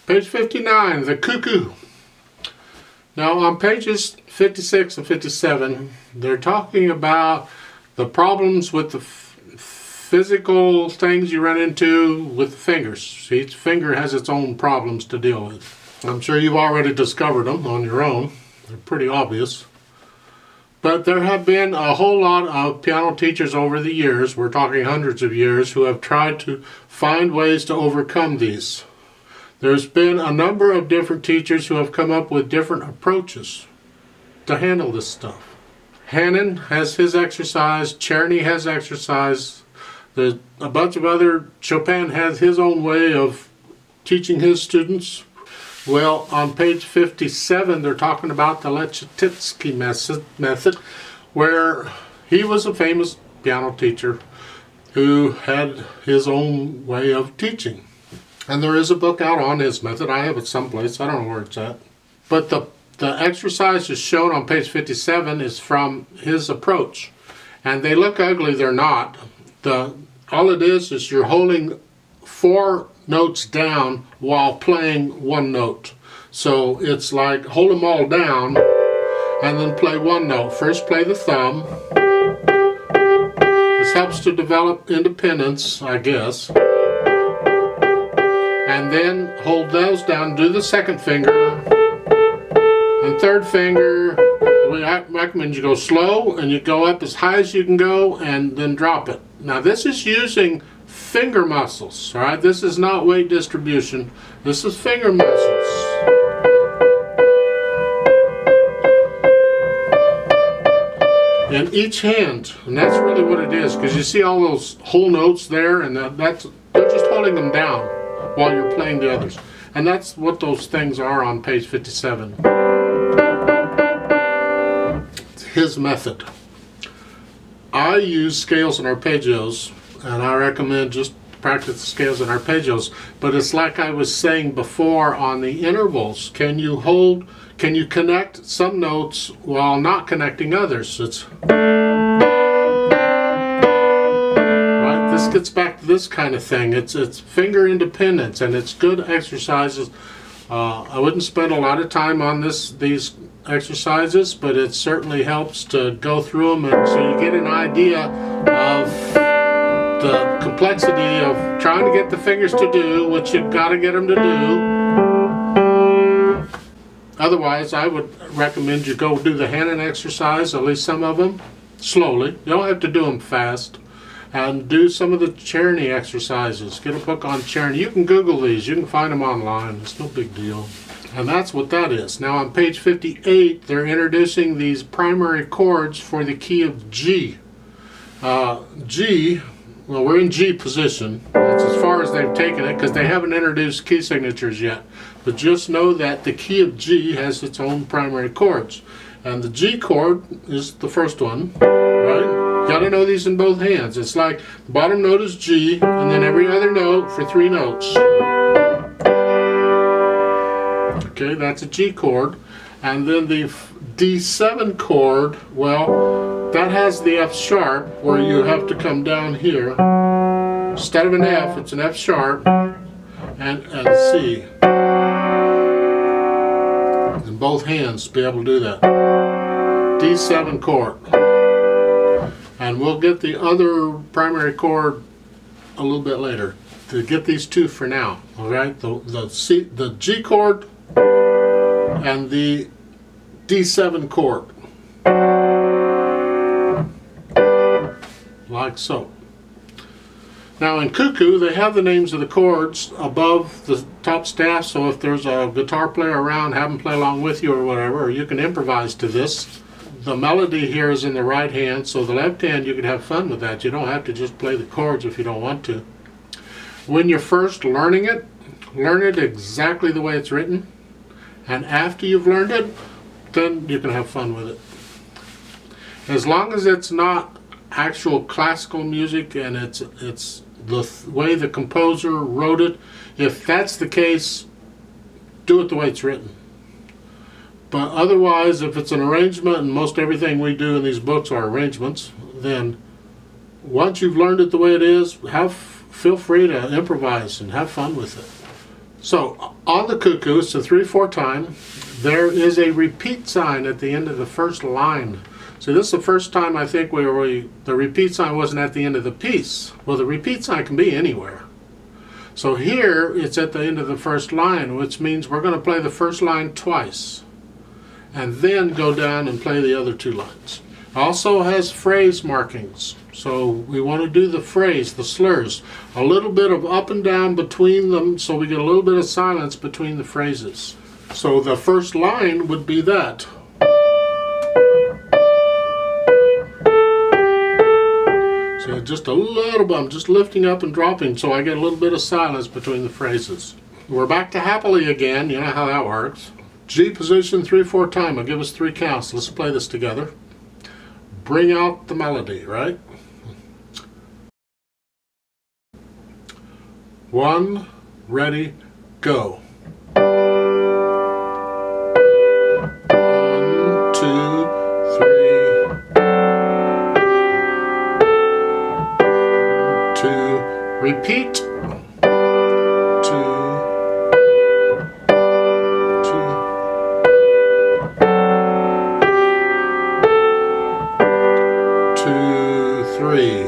Page 59, the cuckoo. Now on pages 56 and 57, they're talking about the problems with the physical things you run into with the fingers. Each finger has its own problems to deal with. I'm sure you've already discovered them on your own. They're pretty obvious. But there have been a whole lot of piano teachers over the years, we're talking hundreds of years, who have tried to find ways to overcome these. There's been a number of different teachers who have come up with different approaches to handle this stuff. Hannon has his exercise, Czerny has exercise, there's a bunch of other, Chopin has his own way of teaching his students. Well, on page 57, they're talking about the Leczetitsky method, where he was a famous piano teacher who had his own way of teaching. And there is a book out on his method. I have it someplace. I don't know where it's at. But the exercises shown on page 57 is from his approach. And they look ugly, they're not. All it is you're holding 4 notes down while playing 1 note. So it's like hold them all down and then play 1 note. First play the thumb. This helps to develop independence, I guess. And then hold those down, do the second finger, and third finger, I recommend you go slow and you go up as high as you can go and then drop it. Now this is using finger muscles, alright? This is not weight distribution, this is finger muscles. In each hand, and that's really what it is, because you see all those whole notes there, and they're just holding them down while you're playing the others. And that's what those things are on page 57. It's his method. I use scales and arpeggios, and I recommend just practice the scales and arpeggios, but it's like I was saying before on the intervals. Can you connect some notes while not connecting others? This gets back to this kind of thing. It's finger independence, and it's good exercises. I wouldn't spend a lot of time on these exercises, but it certainly helps to go through them, and so you get an idea of the complexity of trying to get the fingers to do what you've got to get them to do. Otherwise, I would recommend you go do the Hannon exercise, at least some of them, slowly. You don't have to do them fast. And do some of the Czerny exercises. Get a book on Czerny. You can Google these. You can find them online. It's no big deal. And that's what that is. Now on page 58, they're introducing these primary chords for the key of G. G, well, we're in G position. That's as far as they've taken it, because they haven't introduced key signatures yet. But just know that the key of G has its own primary chords. And the G chord is the first one, right? You got to know these in both hands. It's like the bottom note is G, and then every other note for 3 notes. Okay, that's a G chord. And then the D7 chord, well, that has the F sharp, where you have to come down here. Instead of an F, it's an F sharp and C. In both hands to be able to do that. D7 chord. And we'll get the other primary chord a little bit later. To get these 2 for now, all right? The G chord and the D7 chord, like so. Now in Cuckoo, they have the names of the chords above the top staff, so if there's a guitar player around, have them play along with you or whatever, or you can improvise to this. The melody here is in the right hand, so the left hand you can have fun with that. You don't have to just play the chords if you don't want to. When you're first learning it, learn it exactly the way it's written, and after you've learned it, then you can have fun with it. As long as it's not actual classical music and it's the way the composer wrote it, if that's the case, do it the way it's written. But otherwise, if it's an arrangement, and most everything we do in these books are arrangements, then once you've learned it the way it is, feel free to improvise and have fun with it. So on the cuckoo, it's a 3/4 time. There is a repeat sign at the end of the first line. So this is the first time I think the repeat sign wasn't at the end of the piece. Well, the repeat sign can be anywhere. So here it's at the end of the first line, which means we're going to play the first line twice and then go down and play the other 2 lines. Also has phrase markings. So we want to do the phrase, the slurs, a little bit of up and down between them so we get a little bit of silence between the phrases. So the first line would be that. So just a little bit, I'm just lifting up and dropping so I get a little bit of silence between the phrases. We're back to happily again, you know how that works. G position 3/4 time, it'll give us 3 counts. Let's play this together. Bring out the melody, right? 1, ready, go. 1, 2, 3. 2, repeat. 2, 2, 3.